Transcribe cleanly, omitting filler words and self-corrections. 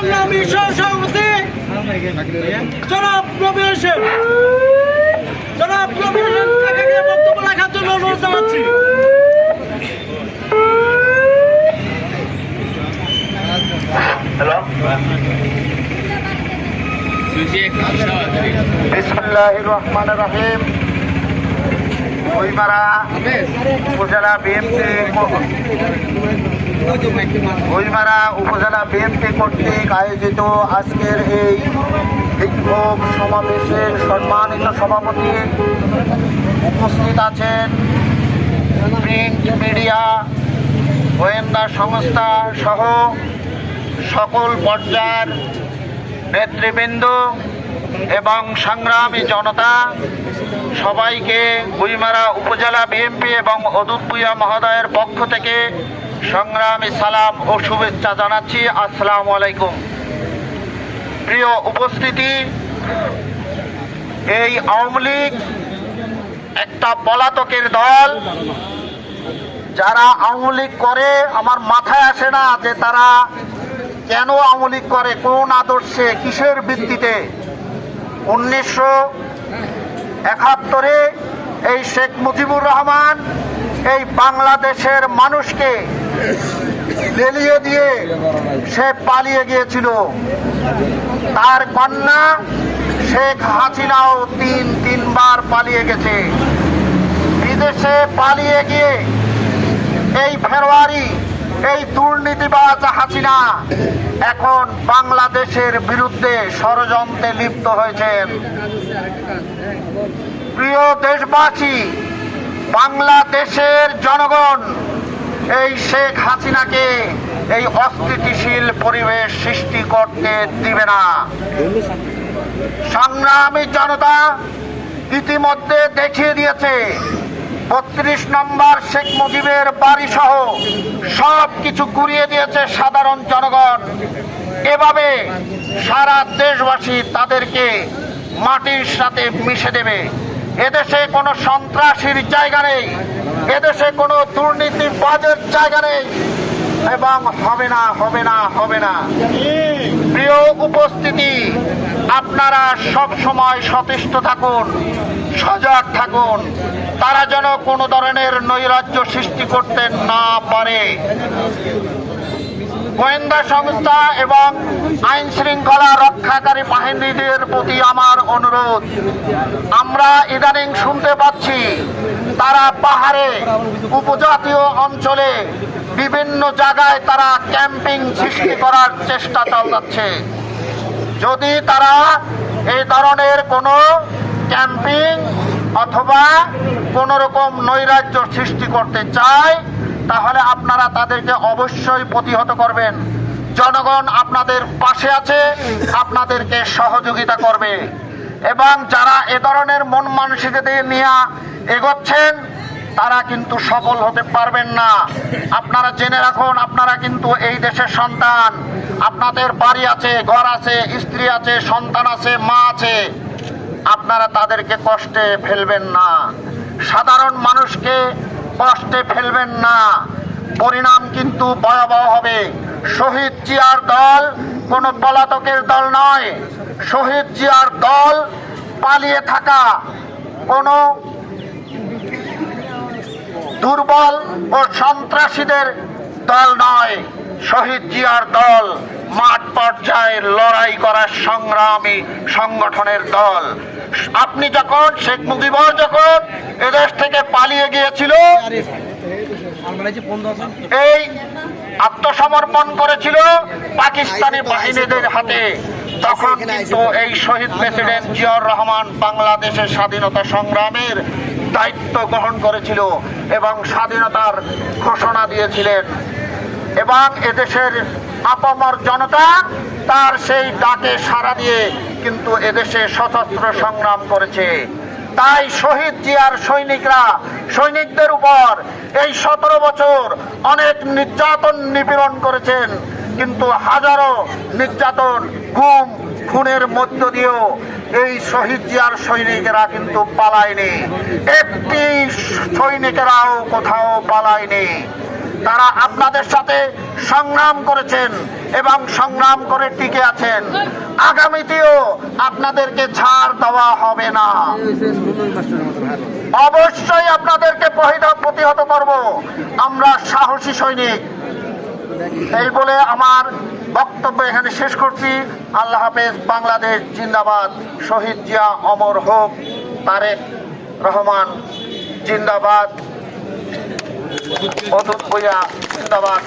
সংগ্রামী সহসভাপতি জনাব রবি হোসেন কাকাকে বক্তব্য রাখার জন্য অনুরোধ জানাচ্ছি। বিসমিল্লাহির রহমানির রহিম। গুইমারা উপজেলা বিএনপি কর্তৃক আয়োজিত আজকের এই বিক্ষোভ সমাবেশের সম্মানিত সভাপতি উপস্থিত আছেন প্রিন্ট মিডিয়া, গোয়েন্দা সংস্থা সহ সকল পর্যায়ের নেতৃবৃন্দ এবং সংগ্রামী জনতা। সবাইকে গুইমারা উপজেলা বিএনপি এবং অদূত ভূঁইয়া মহোদয়ের পক্ষ থেকে সংগ্রামী সালাম ও শুভেচ্ছা জানাচ্ছি। আসসালামু আলাইকুম। প্রিয় উপস্থিতি, এই আওয়ামী লীগ একটা পলাতকের দল। যারা আওয়ামী লীগ করে আমার মাথায় আসে না যে তারা কেন আওয়ামী লীগ করে, কোন আদর্শে, কিসের ভিত্তিতে। 1971 এই শেখ মুজিবুর রহমান এই বাংলাদেশের মানুষকে লেলিয়ে দিয়ে সে পালিয়ে গিয়েছিল। তার কন্যা শেখ হাসিনাও তিনবার পালিয়ে গেছে। বিদেশে পালিয়ে গিয়ে এই ফেব্রুয়ারি এই দুর্নীতিবাজ হাসিনা এখন বাংলাদেশের বিরুদ্ধে ষড়যন্ত্রে লিপ্ত হয়েছেন। প্রিয় দেশবাসী, বাংলাদেশের জনগণ এই শেখ হাসিনাকে এই অস্থিতিশীল পরিবেশ সৃষ্টি করতে দিবে না। সংগ্রামী জনতা ইতিমধ্যে দেখিয়ে দিয়েছে 32 নম্বর শেখ মুজিবের বাড়ি সহ সব কিছু কুড়িয়ে দিয়েছে সাধারণ জনগণ। এভাবে সারা দেশবাসী তাদেরকে মাটির সাথে মিশে দেবে। এদেশে কোনো সন্ত্রাসীর জায়গা নেই, এদেশে কোনো দুর্নীতিবাজের জায়গা নেই এবং হবে না, হবে না, হবে না। প্রিয় উপস্থিতি, আপনারা সব সময় সচেষ্ট থাকুন, সজাগ থাকুন, তারা যেন কোনো ধরনের নৈরাজ্য সৃষ্টি করতে না পারে। গোয়েন্দা সংস্থা এবং আইন শৃঙ্খলা রক্ষাকারী বাহিনীদের প্রতি আমার অনুরোধ, আমরা ইদানিং শুনতে পাচ্ছি তারা পাহাড়ে, উপজাতীয় অঞ্চলে বিভিন্ন জায়গায় তারা ক্যাম্পিং সৃষ্টি করার চেষ্টা চালাচ্ছে। যদি তারা এই ধরনের কোনো ক্যাম্পিং অথবা কোনো রকম নৈরাজ্য সৃষ্টি করতে চায়, তাহলে আপনারা তাদেরকে অবশ্যই প্রতিহত করবেন। জনগণ আপনাদের পাশে আছে, আপনাদেরকে সহযোগিতা করবে। এবং যারা এ ধরনের মন মানসিকতা নিয়ে এগোচ্ছেন তারা কিন্তু সফল হতে পারবেন না। আপনারা জেনে রাখুন, আপনারা কিন্তু এই দেশের সন্তান, আপনাদের বাড়ি আছে, ঘর আছে, স্ত্রী আছে, সন্তান আছে, মা আছে। আপনারা তাদেরকে কষ্টে ফেলবেন না, সাধারণ মানুষকে কষ্টে ফেলবেন না, পরিণাম কিন্তু ভয়াবহ হবে। শহীদ জিয়ার দল কোনো পলাতকের দল নয়। শহীদ জিয়ার দল পালিয়ে থাকা কোনো দুর্বল ও সন্ত্রাসীদের দল নয়। শহীদ জিয়ার দল মাঠ পর্যায়ে লড়াই করার সংগ্রামী সংগঠনের দল। আপনি যখন শেখ মুজিবুর যখন এদেশ থেকে পালিয়ে গিয়েছিল, এই আত্মসমর্পণ করেছিল পাকিস্তানি বাহিনীদের হাতে, তখন কিন্তু এই শহীদ প্রেসিডেন্ট জিয়াউর রহমান বাংলাদেশের স্বাধীনতা সংগ্রামের দায়িত্ব গ্রহণ করেছিল এবং স্বাধীনতার ঘোষণা দিয়েছিলেন। এবং এদেশের আপামর জনতা তার সেই ডাকে সাড়া দিয়ে কিন্তু এদেশে সশস্ত্র সংগ্রাম করেছে। তাই শহীদ জিয়ার সৈনিকদের উপর এই 17 বছর অনেক নির্যাতন নিপীড়ন করেছেন, কিন্তু হাজারো নির্যাতন, গুম, খুনের মধ্য দিয়েও এই শহীদ জিয়ার সৈনিকেরা কিন্তু পালায়নি। একটি সৈনিকেরাও কোথাও পালায়নি। তারা আপনাদের সাথে সংগ্রাম করেছেন। এবং সংগ্রাম করে টিকে আছেন। আগামীতেও আপনাদেরকে ছাড় দেওয়া হবে না। অবশ্যই আপনাদেরকে প্রতিহত করব। আমরা সাহসী সৈনিক। এই বলে আমার বক্তব্য এখানে শেষ করছি। আল্লাহ হাফেজ। বাংলাদেশ জিন্দাবাদ। শহীদ জিয়া অমর হোক। তারেক রহমান জিন্দাবাদ। অতুল ভূঁইয়া জিন্দাবাদ।